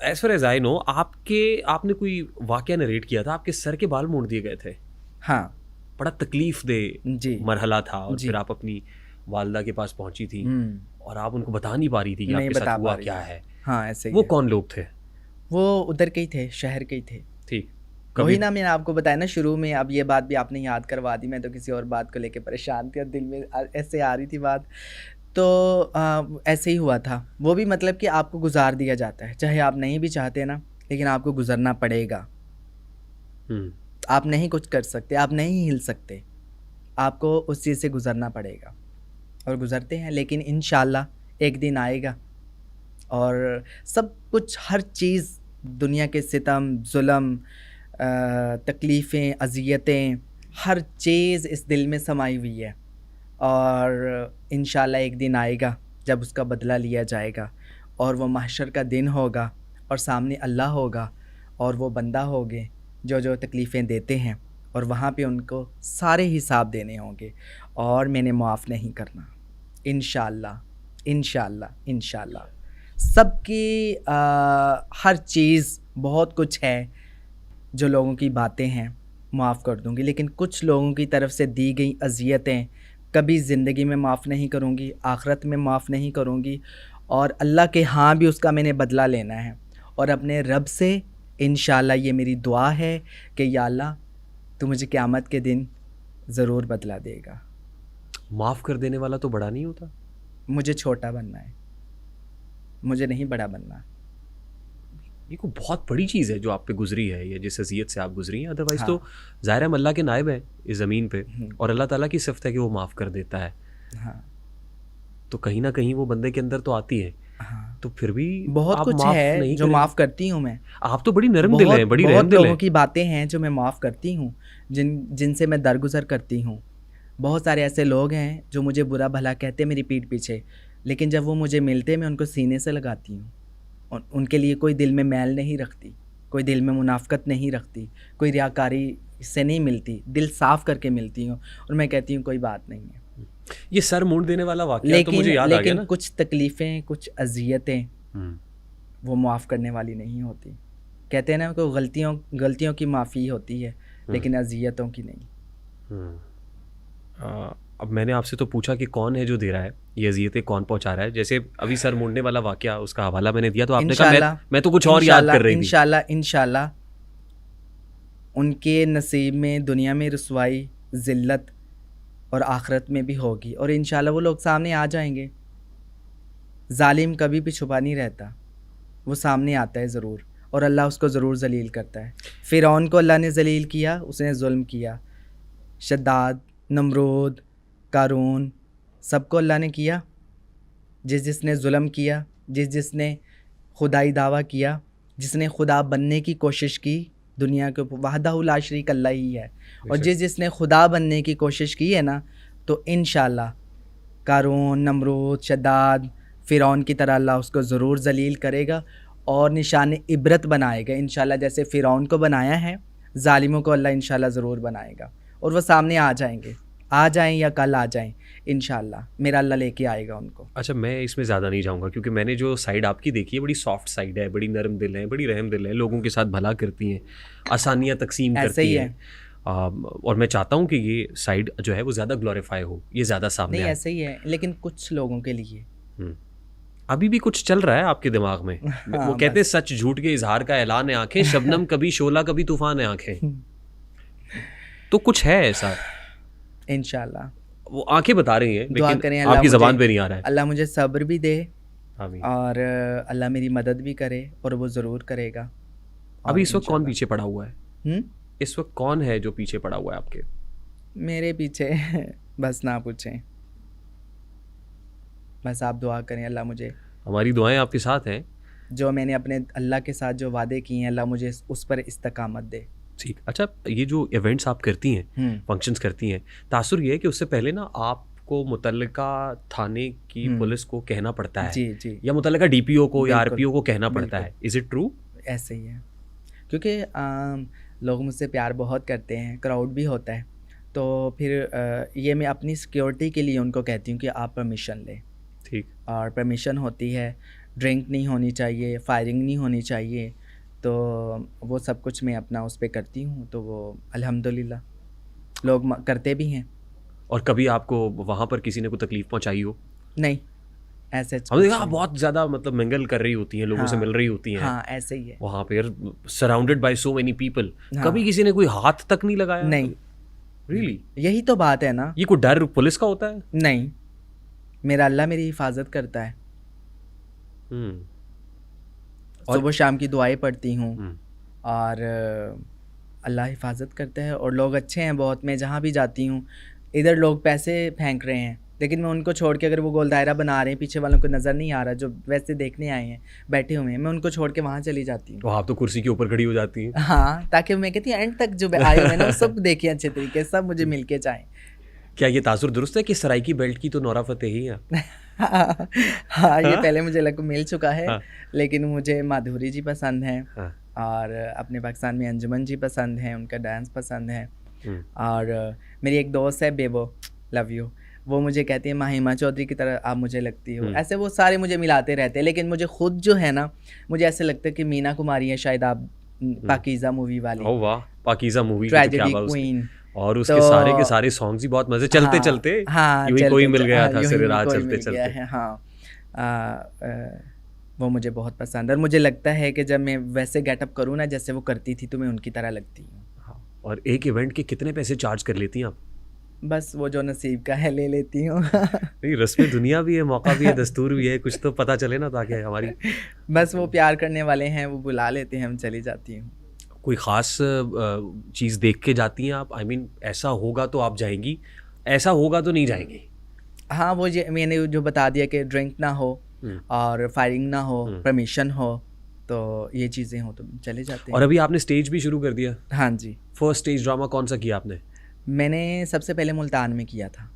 As far as I know आपने कोई वाकया नरेट किया था, आपके सर के बाल मोड़ दिए गए थे। हाँ बड़ा तकलीफ दे जी मरहला था, और जी। फिर आप अपनी वालदा के पास पहुंची थी और आप उनको बता नहीं पा रही थी कि नहीं आपके बता साथ पा हुआ रही क्या थी। है। हाँ ऐसे ही वो है। कौन लोग थे? वो उधर के ही थे, शहर के ही थे। ठीक, वही कभी ना मैंने आपको बताया ना शुरू में, अब ये बात भी आपने याद करवा दी। मैं तो किसी और बात को लेके परेशान थी और दिल में ऐसे आ रही थी बात। तो ऐसे ही हुआ था। वो भी मतलब कि आपको गुजार दिया जाता है, चाहे आप नहीं भी चाहते ना, लेकिन आपको गुजरना पड़ेगा। आप नहीं कुछ कर सकते, आप नहीं हिल सकते, आपको उस चीज़ से गुजरना पड़ेगा। और गुजरते हैं, लेकिन इंशाल्लाह एक दिन आएगा और सब कुछ, हर चीज़, दुनिया के सितम, जुल्म, तकलीफ़ें, अज़ियतें, हर चीज़ इस दिल में समाई हुई है। और इंशाल्लाह एक दिन आएगा जब उसका बदला लिया जाएगा, और वो महशर का दिन होगा और सामने अल्लाह होगा और वो बंदा होंगे जो जो तकलीफ़ें देते हैं, और वहाँ पे उनको सारे हिसाब देने होंगे और मैंने माफ़ नहीं करना। इंशाल्लाह इंशाल्लाह इंशाल्लाह सबकी हर चीज़, बहुत कुछ है जो लोगों की बातें हैं माफ़ कर दूंगी, लेकिन कुछ लोगों की तरफ से दी गई अज़ियतें कभी ज़िंदगी में माफ़ नहीं करूंगी, आखिरत में माफ़ नहीं करूंगी। और अल्लाह के यहाँ भी उसका मैंने बदला लेना है, और अपने रब से इंशाल्लाह ये मेरी दुआ है कि या अल्लाह तू मुझे क़यामत के दिन ज़रूर बदला देगा। माफ कर देने वाला तो बड़ा नहीं होता? मुझे छोटा बनना है, मुझे नहीं बड़ा बनना। ये कोई बहुत बड़ी चीज़ है जो आप पे गुजरी है, ये जिस अजियत से आप गुजरी हैं। अदरवाइज हाँ। तो ज़ाहिर है हम अल्लाह के नायब हैं इस ज़मीन पे, हम्म, और अल्लाह ताला की सिफ़त है कि वो माफ़ कर देता है। हाँ तो कहीं ना कहीं वो बंदे के अंदर तो आती है, हाँ। तो फिर भी बहुत आप कुछ माफ़ है नहीं जो करेंगे? माफ़ करती हूँ मैं। आप तो बड़ी नरम दिल बहुत हैं, बड़ी रहम बहुत दिल लोगों हैं। की बातें हैं जो मैं माफ़ करती हूँ, जिनसे मैं दरगुजर करती हूँ। बहुत सारे ऐसे लोग हैं जो मुझे बुरा भला कहते हैं मेरी पीठ पीछे, लेकिन जब वो मुझे मिलते मैं उनको सीने से लगाती हूँ। उनके लिए कोई दिल में मैल नहीं रखती, कोई दिल में मुनाफ़कत नहीं रखती, कोई रियाकारी से नहीं मिलती, दिल साफ़ करके मिलती हूँ, और मैं कहती हूँ कोई बात नहीं है। ये सर मूंड देने वाला वाकया तो मुझे लेकिन याद आ गया ना। कुछ तकलीफ़ें, कुछ अज़ियतें हम्म, वो माफ़ करने वाली नहीं होती। कहते हैं ना कि गलतियों की माफ़ी होती है, लेकिन अज़ियतों की नहीं। अब मैंने आपसे तो पूछा कि कौन है जो दे रहा है ये अजियतें, कौन पहुंचा रहा है। जैसे अभी सर मूंडने वाला वाकया, उसका हवाला मैंने दिया तो आपने कहा मैं तो कुछ और याद कर रही थी। इंशाल्लाह उनके नसीब में दुनिया में रुसवाई, ज़िल्लत और आखिरत में भी होगी, और इंशाल्लाह वो लोग सामने आ जाएंगे। जालिम कभी भी छुपा नहीं रहता, वो सामने आता है ज़रूर, और अल्लाह उसको ज़रूर ज़लील करता है। फ़िरौन को अल्लाह ने ज़लील किया, उसने जुल्म किया। शद्दाद, नमरूद, कारून, सबको अल्लाह ने किया। जिसने जुल्म किया, जिसने खुदाई दावा किया, जिसने खुदा बनने की कोशिश की, दुनिया के ऊपर वहदहु ला शरीक अल्लाह ही है। और जिसने खुदा बनने की कोशिश की है ना, तो इंशाल्लाह कारून, नमरूद, शद्दाद, फ़िरौन की तरह अल्लाह उसको ज़रूर ज़लील करेगा और निशान इबरत बनाएगा इंशाल्लाह। जैसे फ़िरौन को बनाया है, ज़ालिमों को अल्लाह इंशाल्लाह ज़रूर बनाएगा, और वो सामने आ जाएंगे, आ जाएं या कल आ जाएं, इंशाल्लाह मेरा अल्लाह लेके आएगा उनको। अच्छा, मैं इसमें ज़्यादा नहीं जाऊँगा क्योंकि मैंने जो साइड आपकी देखी है बड़ी सॉफ्ट साइड है, बड़ी नरम दिल है, बड़ी रहम दिल है, लोगों के साथ भला करती हैं, आसानियाँ तकसीम ऐसे करती ही हैं। है। और मैं चाहता हूँ कि ये साइड जो है वो ज़्यादा ग्लोरीफाई हो, ये ज़्यादा सामने नहीं आए। ऐसे ही है, लेकिन कुछ लोगों के लिए। अभी भी कुछ चल रहा है आपके दिमाग में। वो हाँ कहते हैं बस। सच झूठ के इजहार का ऐलान है आंखें, शबनम कभी शोला कभी तूफान है आंखें। तो कुछ है ऐसा, इंशाल्लाह वो आंखें बता रही हैं, दुआ लेकिन करें आपकी ज़बान पे नहीं आ रहा है। अल्लाह मुझे सब्र भी दे, आमीन। और अल्लाह मेरी मदद भी करे, और वो ज़रूर करेगा। अभी और इस वक्त कौन इंशाल्लाह पीछे पड़ा हुआ है? इस वक्त कौन है जो पीछे पड़ा हुआ है आपके? मेरे पीछे बस ना पूछें, बस आप दुआ करें अल्लाह मुझे, हमारी दुआएं आपके साथ हैं। जो मैंने अपने अल्लाह के साथ जो वादे किए हैं, अल्लाह मुझे उस पर इस्तकामत दे। ठीक। अच्छा, ये जो इवेंट्स आप करती हैं, फंक्शंस करती हैं, तासुर ये है कि उससे पहले ना आपको मुतल्लिका थाने की पुलिस को कहना पड़ता है, जी जी, या मुतल्लिका डीपीओ को या बिल्कुल आरपीओ को कहना पड़ता है। Is it true? ऐसे ही है, क्योंकि लोग मुझसे प्यार बहुत करते हैं, क्राउड भी होता है, तो फिर ये मैं अपनी सिक्योरिटी के लिए उनको कहती हूँ कि आप परमिशन लें। ठीक। और परमिशन होती है ड्रिंक नहीं होनी चाहिए, फायरिंग नहीं होनी चाहिए, तो वो सब कुछ मैं अपना उस पे करती हूँ, तो वो अल्हम्दुलिल्लाह लोग करते भी हैं। और कभी आपको वहाँ पर किसी ने कोई तकलीफ पहुँचाई हो? नहीं, ऐसे हमने देखा बहुत ज़्यादा मतलब मिंगल कर रही होती हैं, लोगों से हाँ, मिल रही होती हैं हाँ ऐसे ही है। वहाँ पे, यार surrounded by so many people, हाँ। कभी किसी ने कोई हाथ तक नहीं लगाया? नहीं, रियली? यही तो बात है ना। ये कोई डर पुलिस का होता है? नहीं, मेरा अल्लाह मेरी हिफाजत करता है। सुबह शाम की दुआएं पढ़ती हूँ और अल्लाह हिफाजत करता है, और लोग अच्छे हैं बहुत। मैं जहाँ भी जाती हूँ, इधर लोग पैसे फेंक रहे हैं, लेकिन मैं उनको छोड़ के, अगर वो गोल दायरा बना रहे हैं, पीछे वालों को नज़र नहीं आ रहा, जो वैसे देखने आए हैं बैठे हुए हैं, मैं उनको छोड़ के वहाँ चली जाती हूँ। आप तो कुर्सी के ऊपर खड़ी हो जाती हैं। हाँ, ताकि मैं कहती हूँ एंड तक जो आए हुए हैं ना, वो सब देखें अच्छे तरीके से, सब मुझे मिल के जाएँ। क्या ये तासुर दुरुस्त है कि सराइकी बेल्ट की तो नोरा फतेही है? हाँ, ये पहले मुझे मिल चुका है। हाँ। लेकिन मुझे माधुरी जी पसंद हैं। हाँ। और अपने पाकिस्तान में अंजुमन जी पसंद हैं, उनका डांस पसंद है। और मेरी एक दोस्त है बेबो, लव यू, वो मुझे कहती है माहिमा चौधरी की तरह आप मुझे लगती हो। ऐसे वो सारे मुझे मिलाते रहते हैं, लेकिन मुझे खुद जो है ना, मुझे ऐसे लगता है कि मीना कुमारी है शायद आप, पाकीज़ा मूवी वाली। ओह वाह, पाकीज़ा मूवी, ट्रेजेडी क्वीन, और उसके सारे के सारे सॉन्ग्स ही बहुत मजे, चलते हाँ, चलते हाँ, यूं ही कोई मिल गया था, यूं सिरे ही रात कोई चलते मिल गया चलते। है। हाँ, वो मुझे बहुत पसंद है, और मुझे लगता है कि जब मैं वैसे गेटअप करूँ ना जैसे वो करती थी, तो मैं उनकी तरह लगती हूँ। हाँ। और एक इवेंट के कितने पैसे चार्ज कर लेती हैं आप? बस वो जो नसीब का है ले लेती हूँ। नहीं, रस्म दुनिया भी है, मौका भी है, दस्तूर भी है, कुछ तो पता चले ना, ताकि हमारी बस वो प्यार करने वाले हैं, वो बुला लेते हैं, हम चली जाती हूँ। कोई ख़ास चीज़ देख के जाती हैं आप? आई मीन ऐसा होगा तो आप जाएंगी, ऐसा होगा तो नहीं जाएंगी? हाँ, वो ये मैंने जो बता दिया कि ड्रिंक ना हो और फायरिंग ना हो, परमिशन हो, तो ये चीज़ें हो तो चले जाते हैं। और अभी आपने स्टेज भी शुरू कर दिया? हाँ जी। फर्स्ट स्टेज ड्रामा कौन सा किया आपने? मैंने सबसे पहले मुल्तान में किया था,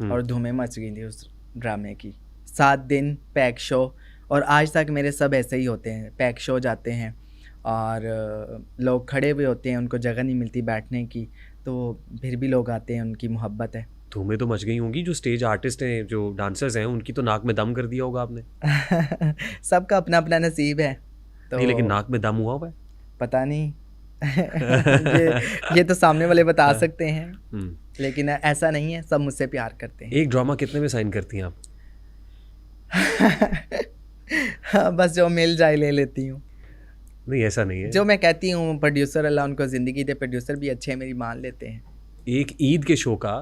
और धूमें मच गई थी उस ड्रामे की। 7 दिन पैक शो, और आज तक मेरे सब ऐसे ही होते हैं, पैक शो जाते हैं और लोग खड़े हुए होते हैं, उनको जगह नहीं मिलती बैठने की, तो फिर भी लोग आते हैं, उनकी मोहब्बत है। धूमें तो मच गई होंगी, जो स्टेज आर्टिस्ट हैं, जो डांसर्स हैं, उनकी तो नाक में दम कर दिया होगा आपने। सबका अपना अपना नसीब है। तो नहीं, लेकिन नाक में दम हुआ हुआ है? पता नहीं। ये तो सामने वाले बता सकते हैं, लेकिन ऐसा नहीं है, सब मुझसे प्यार करते हैं। एक ड्रामा कितने में साइन करती हैं आप? हाँ, बस जो मिल जाए ले लेती हूँ। नहीं, ऐसा नहीं है। जो मैं कहती हूँ, प्रोड्यूसर अल्लाह उनको ज़िंदगी दे, प्रोड्यूसर भी अच्छे हैं, मेरी मान लेते हैं। एक ईद के शो का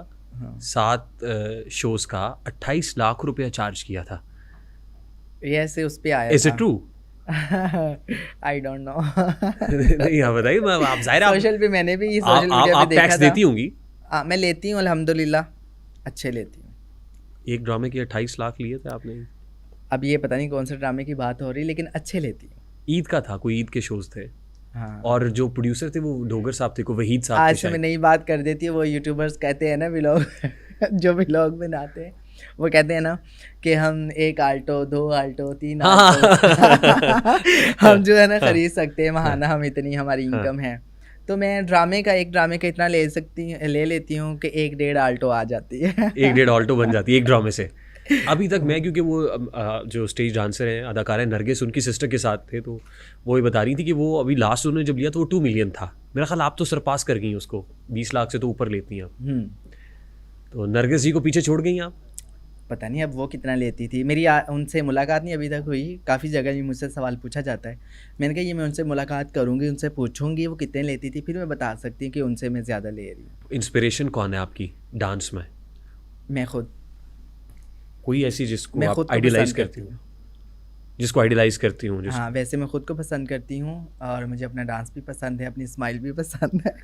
7 शोज का 28 लाख रुपया चार्ज किया था। ये ऐसे उस पे आया। Is it true? I don't know. नहीं, आप बताइए। आप जाहिर सोशल पे मैंने भी सोशल मीडिया पे देखा था। टैक्स देती होंगी? मैं लेती हूँ अल्हम्दुलिल्लाह, अच्छे लेती हूँ। एक ड्रामे के 28 लाख लिए थे आपने? अब ये पता नहीं कौन से ड्रामे की बात हो रही, लेकिन अच्छे लेती हूँ। ईद का था, कोई ईद के शोज थे। हाँ। और जो प्रोड्यूसर थे वो डोगर साहब थे, को वहीद साहब आज से मैं नई बात कर देती हूँ। वो यूट्यूबर्स कहते हैं ना, व्लॉग जो व्लॉग बनाते हैं, वो कहते हैं ना कि हम 1 आल्टो, 2 आल्टो, 3 आल्टो हम जो है ना खरीद सकते हैं महाना, हम इतनी हमारी इनकम है। तो मैं एक ड्रामे का इतना ले लेती हूँ कि 1-1.5 आल्टो आ जाती है। 1-1.5 आल्टो बन जाती है एक ड्रामे से। अभी तक मैं, क्योंकि वो जो स्टेज डांसर हैं, अदाकार है नरगिस, उनकी सिस्टर के साथ थे, तो वो ही बता रही थी कि वो अभी लास्ट उन्होंने जब लिया तो वो 2 मिलियन था। मेरा ख्याल आप तो सरपास कर गई उसको, 20 लाख से तो ऊपर लेती हैं आप। तो नरगिस जी को पीछे छोड़ गई आप? पता नहीं अब वो कितना लेती थी। मेरी उनसे मुलाकात नहीं अभी तक हुई। काफ़ी जगह भी मुझसे सवाल पूछा जाता है। मैंने कहा ये मैं उनसे मुलाकात करूँगी, उनसे पूछूंगी वो कितने लेती थी, फिर मैं बता सकती हूँ कि उनसे मैं ज़्यादा ले रही हूँ। इंस्पिरेशन कौन है आपकी डांस में? मैं खुद। कोई ऐसी जिसको आप आइडियलाइज करती हूँ? जिसको आइडियलाइज करती हूँ? हाँ, वैसे मैं खुद को पसंद करती हूँ, और मुझे अपना डांस भी पसंद है, अपनी स्माइल भी पसंद है।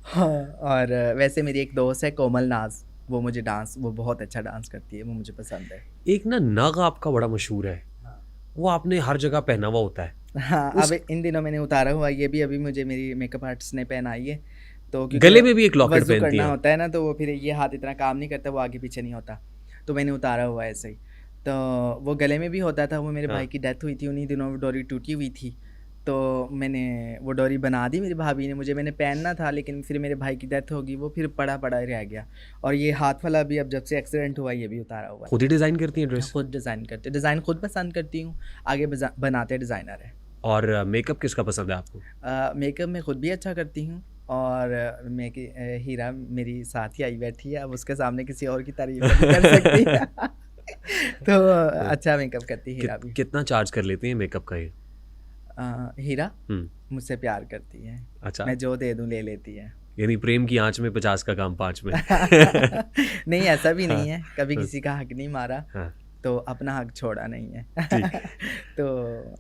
हाँ, और वैसे मेरी एक दोस्त है कोमल नाज, वो मुझे वो बहुत अच्छा डांस करती है, वो मुझे पसंद है। एक ना नग आपका बड़ा मशहूर है। हाँ। वो आपने हर जगह पहना हुआ होता है। हाँ, अब इन दिनों मैंने उतारा हुआ, ये भी अभी मुझे मेरी मेकअप आर्टिस्ट ने पहनाई है। तो गले में भी एक लॉकेट पहनती करना होता है ना, तो वो फिर ये हाथ इतना काम नहीं करता, वो आगे पीछे नहीं होता, तो मैंने उतारा हुआ ऐसे ही। तो वो गले में भी होता था। वो मेरे भाई की डेथ हुई थी, उन्हीं दिनों डोरी टूटी हुई थी, तो मैंने वो डोरी बना दी मेरी भाभी ने मुझे, मैंने पहनना था लेकिन फिर मेरे भाई की डेथ होगी, वो फिर पड़ा पड़ा ही रह गया। और ये हाथ वाला भी अब जब से एक्सीडेंट हुआ ये भी उतारा हुआ है। खुद ही डिज़ाइन करती हैं ड्रेस? खुद डिज़ाइन करते, डिज़ाइन खुद पसंद करती हूँ, आगे बनाते डिज़ाइनर है। और मेकअप किसका पसंद है आपको? मेकअप मैं खुद भी अच्छा करती हूँ, और हीरा मेरी साथ ही आई बैठी है, अब उसके सामने किसी और की तारीफ नहीं कर सकती। तो अच्छा मेकअप करती है हीरा भी। कितना चार्ज कर लेती हैं मेकअप का ये? हीरा हुँ, मुझसे प्यार करती है, अच्छा। मैं जो दे दूँ ले लेती है। यानी प्रेम की आँच में 50 का काम 5 में। नहीं ऐसा भी हाँ, नहीं है, कभी हाँ, किसी का हक नहीं मारा, हाँ, तो अपना हक छोड़ा नहीं है। ठीक। तो